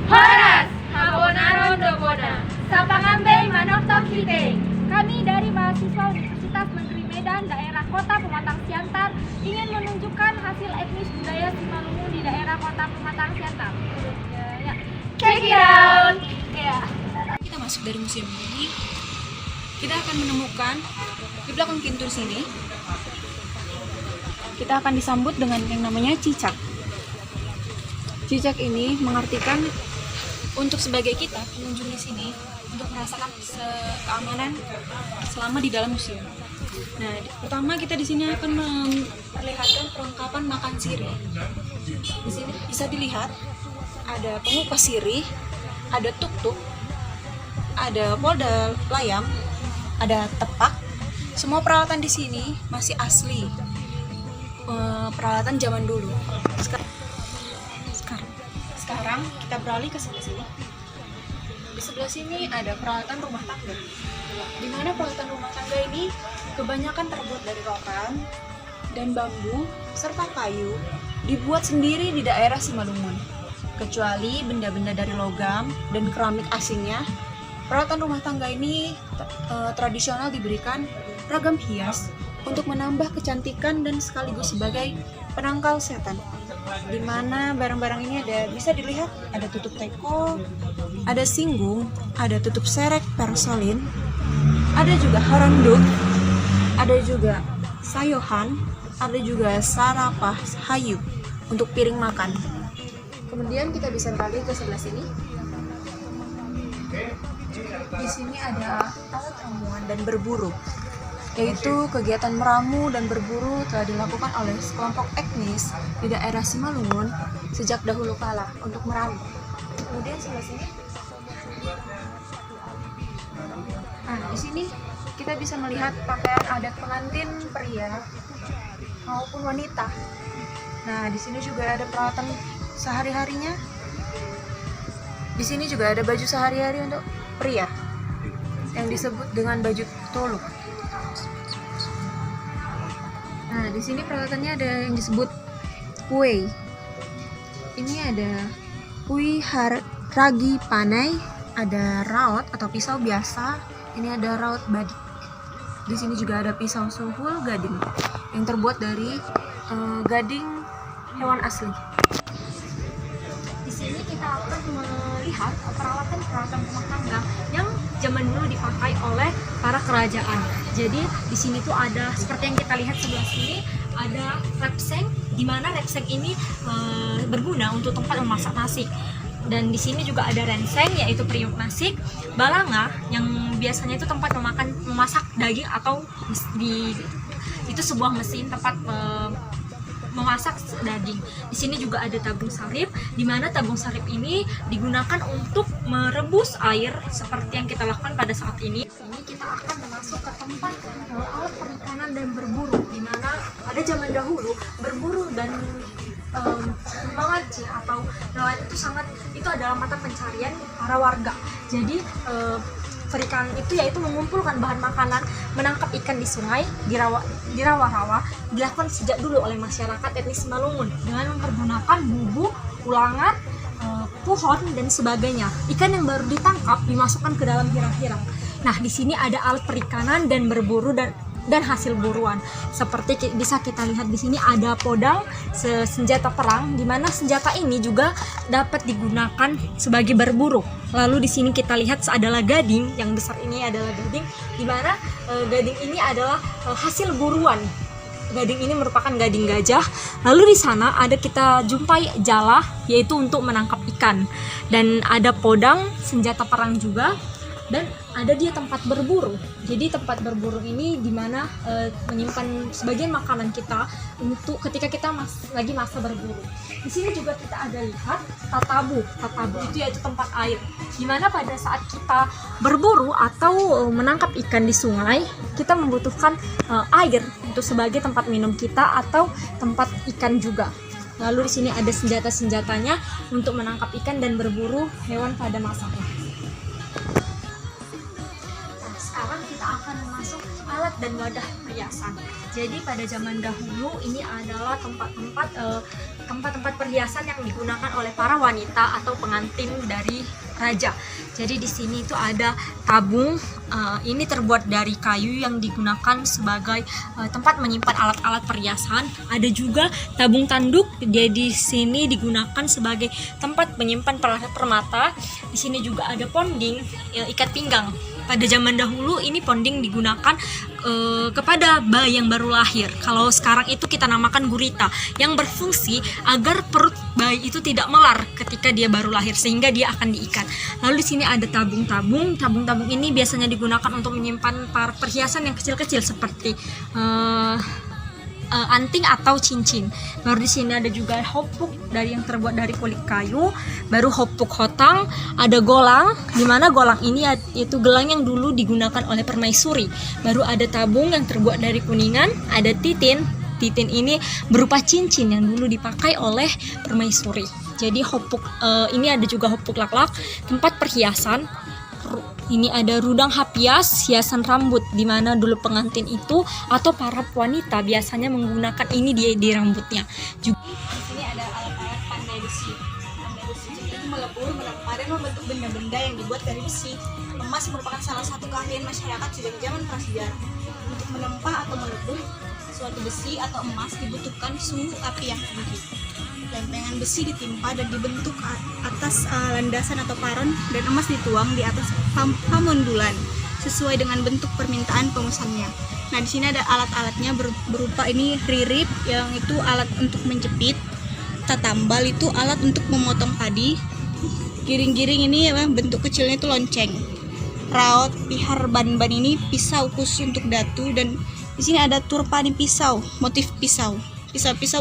Horas, Habonaro Dobona, Sapangambei Manok Tokite. Kami dari mahasiswa Universitas Negeri Medan, daerah Kota Pematang Siantar, ingin menunjukkan hasil etnis budaya Simalungun di daerah Kota Pematang Siantar. Ya. Check it out. Ya. Kita masuk dari museum ini, kita akan menemukan di belakang pintu sini, kita akan disambut dengan yang namanya cicak. Cicak ini mengartikan untuk sebagai kita pengunjung di sini untuk merasakan keamanan selama di dalam museum. Nah, pertama kita di sini akan memperlihatkan perlengkapan makan sirih. Di sini bisa dilihat ada pengupas sirih, ada tuk-tuk, ada polda layam, ada tepak. Semua peralatan di sini masih asli, peralatan zaman dulu. Sekarang kita beralih ke sebelah sini. Di sebelah sini ada peralatan rumah tangga. Di mana peralatan rumah tangga ini kebanyakan terbuat dari rotan dan bambu serta kayu, dibuat sendiri di daerah Simalungun. Kecuali benda-benda dari logam dan keramik asingnya, peralatan rumah tangga ini tradisional diberikan ragam hias untuk menambah kecantikan dan sekaligus sebagai penangkal setan. Di mana barang-barang ini bisa dilihat ada tutup teko, ada singgung, ada tutup serek persolin, ada juga haranduk, ada juga sayohan, ada juga sarapah hayu untuk piring makan. Kemudian kita bisa beralih ke sebelah sini. Di sini ada alat ramuan dan berburu, yaitu kegiatan meramu dan berburu telah dilakukan oleh sekelompok etnis di daerah Simalungun sejak dahulu kala untuk meramu. Kemudian sebelah sini, di sini kita bisa melihat pakaian adat pengantin pria maupun wanita. Nah, di sini juga ada peralatan sehari-harinya. Di sini juga ada baju sehari-hari untuk pria yang disebut dengan baju toluk. Nah, di sini peralatannya ada yang disebut kue. Ini ada kue ragi panai, ada raut atau pisau biasa. Ini ada raut badik. Di sini juga ada pisau suhul gading yang terbuat dari gading hewan asli. Di sini kita akan melihat peralatan-peralatan rumah tangga yang zaman dulu dipakai oleh para kerajaan. Jadi di sini tuh ada seperti yang kita lihat sebelah sini, ada repseng, di mana repseng ini berguna untuk tempat memasak nasi. Dan di sini juga ada renseng, yaitu periuk nasi, balanga yang biasanya itu tempat memasak daging, atau itu sebuah mesin tempat memasak daging. Di sini juga ada tabung sarip, di mana tabung sarip ini digunakan untuk merebus air seperti yang kita lakukan pada saat ini. Ini kita akan masuk ke tempat alat perikanan dan berburu, di mana pada zaman dahulu berburu dan memancing atau nelayan itu adalah mata pencarian para warga. Jadi perikanan itu yaitu mengumpulkan bahan makanan, menangkap ikan di sungai, di rawa-rawa, dilakukan sejak dulu oleh masyarakat etnis Simalungun dengan mempergunakan bubu, ulangan, pohon dan sebagainya. Ikan yang baru ditangkap dimasukkan ke dalam hirang-hirang. Nah, di sini ada alat perikanan dan berburu dan hasil buruan. Seperti bisa kita lihat di sini ada podang, senjata perang, di mana senjata ini juga dapat digunakan sebagai berburu. Lalu di sini kita lihat adalah gading, yang besar ini adalah gading, di mana gading ini adalah hasil buruan. Gading ini merupakan gading gajah. Lalu di sana kita jumpai jala, yaitu untuk menangkap ikan, dan ada podang, senjata perang juga. Dan ada dia tempat berburu. Jadi tempat berburu ini dimana menyimpan sebagian makanan kita untuk ketika kita lagi masa berburu. Di sini juga kita ada lihat tatabu. Tatabu itu yaitu tempat air. Dimana pada saat kita berburu atau menangkap ikan di sungai, kita membutuhkan air untuk sebagai tempat minum kita atau tempat ikan juga. Lalu di sini ada senjata-senjatanya untuk menangkap ikan dan berburu hewan pada masanya. Sekarang sekarang kita akan masuk alat dan wadah perhiasan. Jadi pada zaman dahulu ini adalah tempat-tempat perhiasan yang digunakan oleh para wanita atau pengantin dari raja. Jadi di sini itu ada tabung, ini terbuat dari kayu yang digunakan sebagai tempat menyimpan alat-alat perhiasan. Ada juga tabung tanduk, jadi sini digunakan sebagai tempat menyimpan permata. Di sini juga ada ponding, ikat pinggang. Pada zaman dahulu ini ponding digunakan kepada bayi yang baru lahir. Kalau sekarang itu kita namakan gurita, yang berfungsi agar perut bayi itu tidak melar ketika dia baru lahir sehingga dia akan diikat. Lalu di sini ada tabung-tabung. Tabung-tabung ini biasanya digunakan untuk menyimpan perhiasan yang kecil-kecil seperti anting atau cincin. Baru di sini ada juga hopuk yang terbuat dari kulit kayu. Baru hopuk hotang, ada golang, di mana golang ini itu gelang yang dulu digunakan oleh permaisuri. Baru ada tabung yang terbuat dari kuningan, ada titin. Titin ini berupa cincin yang dulu dipakai oleh permaisuri. Jadi hopuk ini ada juga hopuk laklak, tempat perhiasan. Ini ada rudang hapias, hiasan rambut, di mana dulu pengantin itu atau para wanita biasanya menggunakan ini di rambutnya. Juga di sini ada alat-alat pandai besi. Pandai besi itu melebur, menempa, dan membentuk benda-benda yang dibuat dari besi. Emas merupakan salah satu keahlian masyarakat sejak zaman prasejarah. Untuk menempa atau melebur suatu besi atau emas dibutuhkan suhu api yang tinggi. Lempengan besi ditimpa dan dibentuk atas landasan atau paron, dan emas dituang di atas pamondulan sesuai dengan bentuk permintaan pemesannya. Nah, di sini ada alat-alatnya berupa ini ririp yang itu alat untuk menjepit, tatambal itu alat untuk memotong padi, giring-giring ini bentuk kecilnya itu lonceng, raot, pihar, ban-ban ini pisau khusus untuk datu, dan di sini ada turpani pisau, motif pisau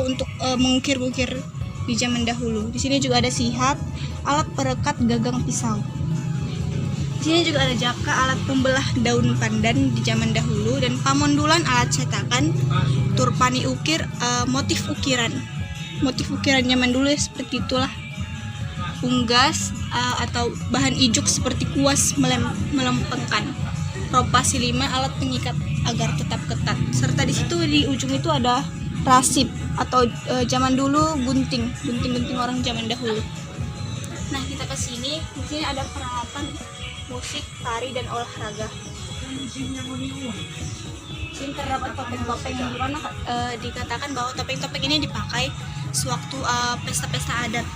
untuk mengukir-ukir di zaman dahulu. Di sini juga ada sihat, alat perekat gagang pisau. Di sini juga ada jaka, alat pembelah daun pandan di zaman dahulu, dan pamondulan, alat cetakan, turpani ukir, motif ukiran zaman dulu ya, seperti itulah. Unggas atau bahan ijuk seperti kuas melempengkan. Ropa silima, alat pengikat agar tetap ketat. Serta di situ di ujung itu ada rasip atau zaman dulu gunting orang zaman dahulu. Nah, kita ke sini. Di sini ada peralatan musik, tari, dan olahraga. Sini terdapat topeng-topeng yang dimana dikatakan bahwa topeng-topeng ini dipakai sewaktu pesta-pesta adat.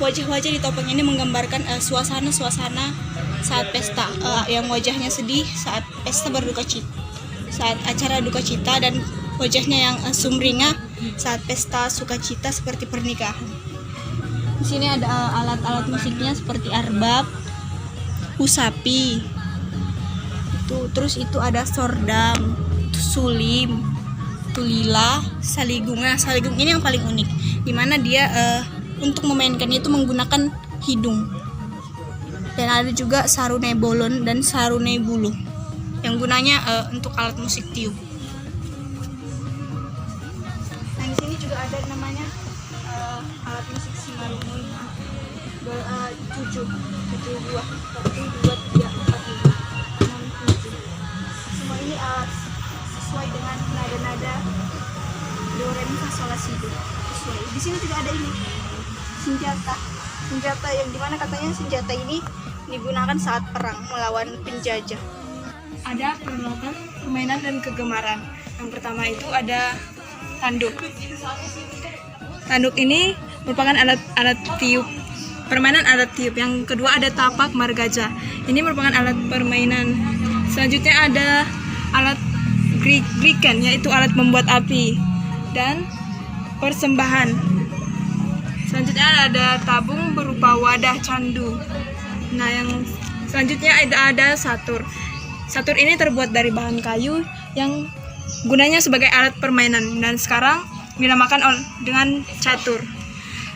Wajah-wajah di topeng ini menggambarkan suasana-suasana saat pesta, yang wajahnya sedih saat pesta berduka cita, saat acara duka cita, dan wajahnya yang sumringah saat pesta sukacita seperti pernikahan. Di sini ada alat-alat musiknya seperti arbab, usapi, terus itu ada sordam, sulim, tulila, saligung. Nah, saligung ini yang paling unik, dimana dia untuk memainkannya itu menggunakan hidung. Dan ada juga sarunai bolon dan sarunai bulu yang gunanya untuk alat musik tiup. Nah, di sini juga ada namanya alat musik simalungun, 7 buah, 1, 2, 3, 4, 5, 6, 7. Semua ini sesuai dengan nada-nada do re mi fa sol la si do. Di sini juga ada ini senjata yang dimana katanya senjata ini digunakan saat perang melawan penjajah. Ada permainan dan kegemaran. Yang pertama itu ada tanduk. Tanduk ini merupakan alat tiup, permainan alat tiup. Yang kedua ada tapak margaja. Ini merupakan alat permainan. Selanjutnya ada alat griken, yaitu alat membuat api, dan persembahan. Selanjutnya ada tabung berupa wadah candu. Nah, yang selanjutnya ada satur. Satur ini terbuat dari bahan kayu yang gunanya sebagai alat permainan dan sekarang dinamakan dengan catur.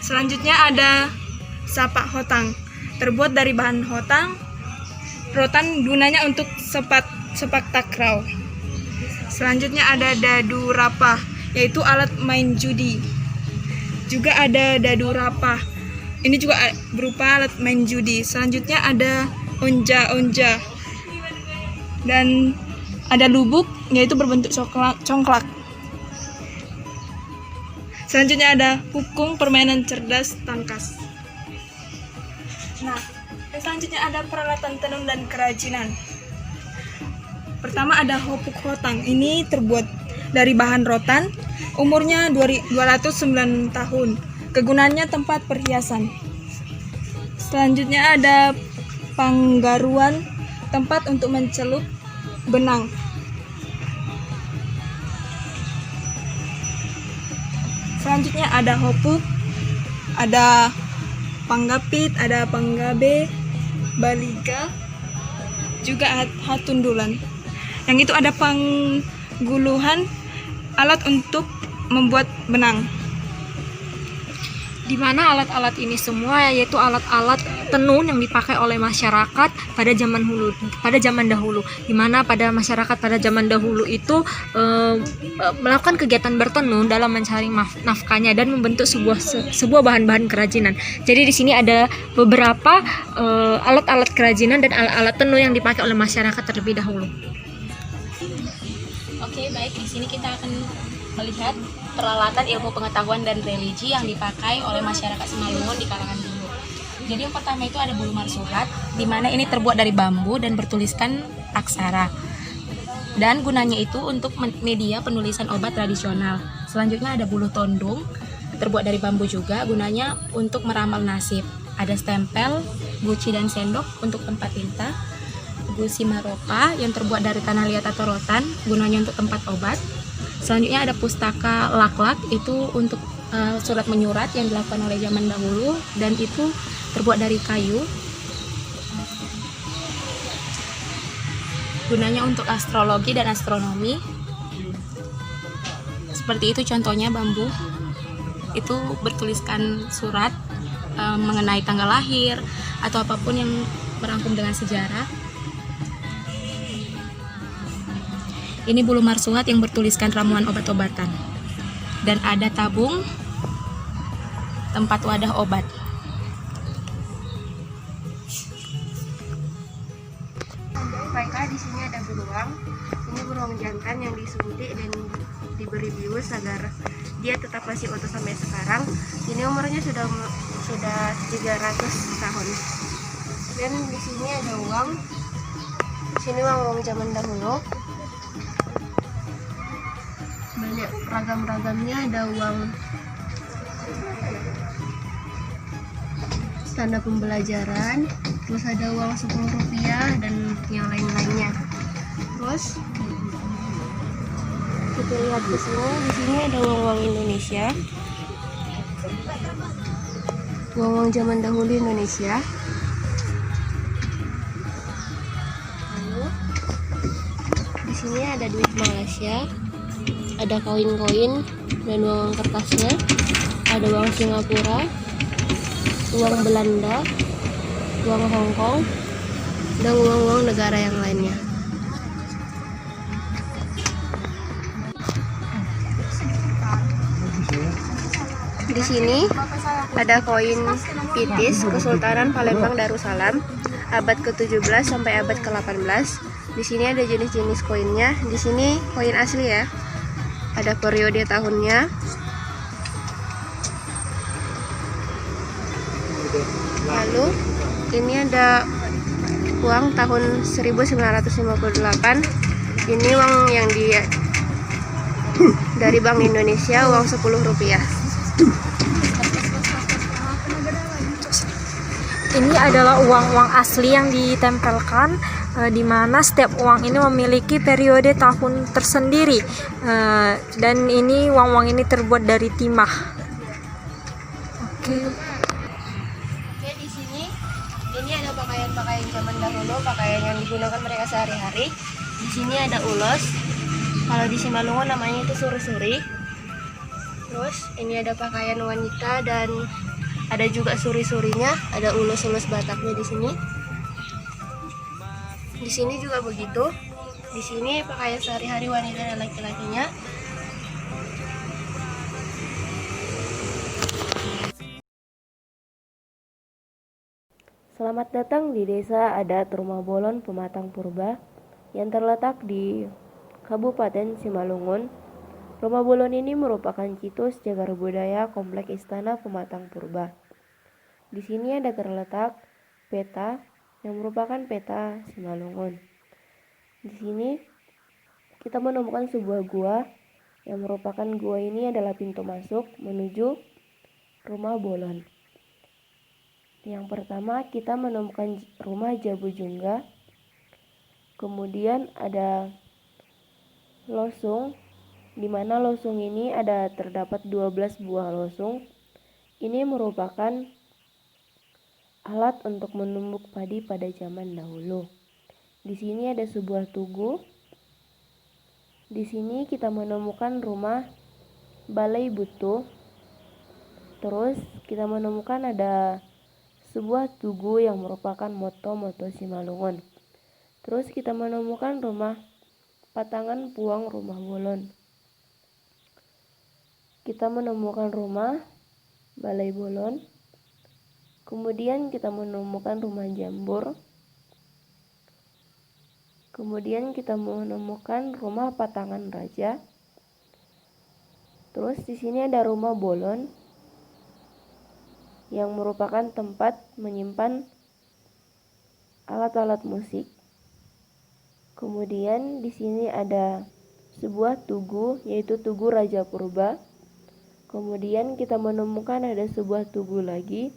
Selanjutnya ada sapak hotang, terbuat dari bahan rotan gunanya untuk sepak takraw. Selanjutnya ada dadu rapah, yaitu alat main judi. Juga ada dadu rapah, ini juga berupa alat main judi. Selanjutnya ada onja. dan ada lubuk yaitu berbentuk congklak. Selanjutnya ada pukung, permainan cerdas tangkas. Nah, selanjutnya ada peralatan tenun dan kerajinan. Pertama ada hopuk hotang. Ini terbuat dari bahan rotan. Umurnya 209 tahun. Kegunaannya tempat perhiasan. Selanjutnya ada panggaruan, tempat untuk mencelup benang. Selanjutnya ada hopuk, ada panggapit, ada panggabe, baliga, juga hatundulan. Yang itu ada pangguluhan, alat untuk membuat benang. Di mana alat-alat ini semua yaitu alat-alat tenun yang dipakai oleh masyarakat pada zaman dahulu. Di mana pada masyarakat pada zaman dahulu itu melakukan kegiatan bertenun dalam mencari nafkahnya dan membentuk sebuah bahan-bahan kerajinan. Jadi di sini ada beberapa alat-alat kerajinan dan alat-alat tenun yang dipakai oleh masyarakat terlebih dahulu. Oke, baik. Di sini kita akan melihat peralatan ilmu pengetahuan dan religi yang dipakai oleh masyarakat Simalungun di kalangan dulu. Jadi yang pertama itu ada bulu marsuhat, di mana ini terbuat dari bambu dan bertuliskan aksara. Dan gunanya itu untuk media penulisan obat tradisional. Selanjutnya ada bulu tondung, terbuat dari bambu juga, gunanya untuk meramal nasib. Ada stempel, guci dan sendok untuk tempat tinta. Gusi maroka yang terbuat dari tanah liat atau rotan, gunanya untuk tempat obat. Selanjutnya ada pustaka laklak, itu untuk surat menyurat yang dilakukan oleh zaman dahulu dan itu terbuat dari kayu. Gunanya untuk astrologi dan astronomi. Seperti itu contohnya bambu. Itu bertuliskan surat mengenai tanggal lahir atau apapun yang merangkum dengan sejarah. Ini bulu marsuhat yang bertuliskan ramuan obat-obatan. Dan ada tabung, tempat wadah obat. Baiklah, di sini ada beruang. Ini beruang jantan yang disuntik dan diberi bius agar dia tetap masih utuh sampai sekarang. Ini umurnya sudah 300 tahun. Dan di sini ada uang. Di sini uang zaman dahulu. Banyak ragam-ragamnya, ada uang tanda pembelajaran, terus ada uang 10 rupiah dan yang lain-lainnya. Terus kita lihat ke sini, di sini ada uang-uang Indonesia, uang-uang zaman dahulu Indonesia. Lalu di sini ada duit Malaysia, ada koin-koin dan uang kertasnya, ada uang Singapura, uang Belanda, uang Hong Kong, dan uang-uang negara yang lainnya. Di sini ada koin Pitis Kesultanan Palembang Darussalam abad ke-17 sampai abad ke-18. Di sini ada jenis-jenis koinnya. Di sini koin asli ya. Ada periode tahunnya. Lalu ini ada uang tahun 1958. Ini uang yang dari Bank Indonesia, uang 10 rupiah. Ini adalah uang-uang asli yang ditempelkan, di mana setiap uang ini memiliki periode tahun tersendiri, dan ini uang-uang ini terbuat dari timah. Oke, di sini ini ada pakaian-pakaian zaman dahulu, pakaian yang digunakan mereka sehari-hari. Di sini ada ulos. Kalau di Simalungun namanya itu suri-suri. Terus ini ada pakaian wanita dan ada juga suri-surinya, ada ulus-ulus Bataknya di sini. Di sini juga begitu. Di sini pakaian sehari-hari wanita dan laki-lakinya. Selamat datang di Desa Adat Rumah Bolon Pematang Purba yang terletak di Kabupaten Simalungun. Rumah Bolon ini merupakan situs cagar budaya Komplek Istana Pematang Purba. Di sini ada terletak peta yang merupakan peta Simalungun. Di sini kita menemukan sebuah gua yang merupakan gua ini adalah pintu masuk menuju Rumah Bolon. Yang pertama kita menemukan rumah Jabu Jungga. Kemudian ada losung, di mana losung ini terdapat 12 buah losung. Ini merupakan alat untuk menumbuk padi pada zaman dahulu. Di sini ada sebuah tugu. Di sini kita menemukan rumah Balai Butuh. Terus kita menemukan ada sebuah tugu yang merupakan moto Simalungun. Terus kita menemukan rumah Patangan Puang Rumah Bolon. Kita menemukan rumah Balai Bolon. Kemudian kita menemukan rumah Jambur. Kemudian kita menemukan rumah Patangan Raja. Terus di sini ada rumah Bolon yang merupakan tempat menyimpan alat-alat musik. Kemudian di sini ada sebuah tugu, yaitu Tugu Raja Purba. Kemudian kita menemukan ada sebuah tugu lagi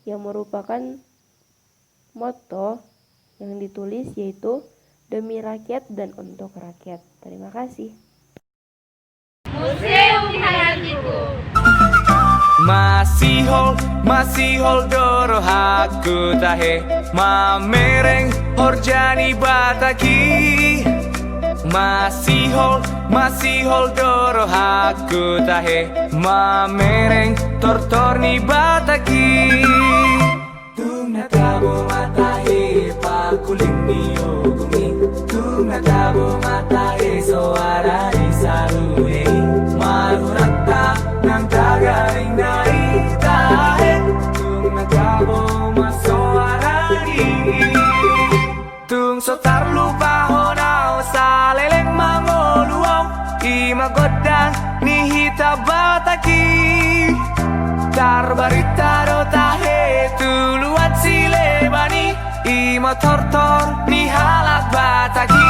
yang merupakan moto yang ditulis, yaitu demi rakyat dan untuk rakyat. Terima kasih. Museum Hayatiku. Masih hol doro haku tahe mamereng horjani bataki. Masih hol doro haku tahe mamereng tortorni bataki. Tung natabo matahe pakuling niyogumi. Tung natabo matahe soara di sarue. Marurata nang tagaring naitahe. Tung natabo masoarani. Tung sotar lupa honao saleleng mangoluau. Ima godang nihita bataki. Tarbarita do tahe tuluat silebani. Ima tortor ni halak bataki.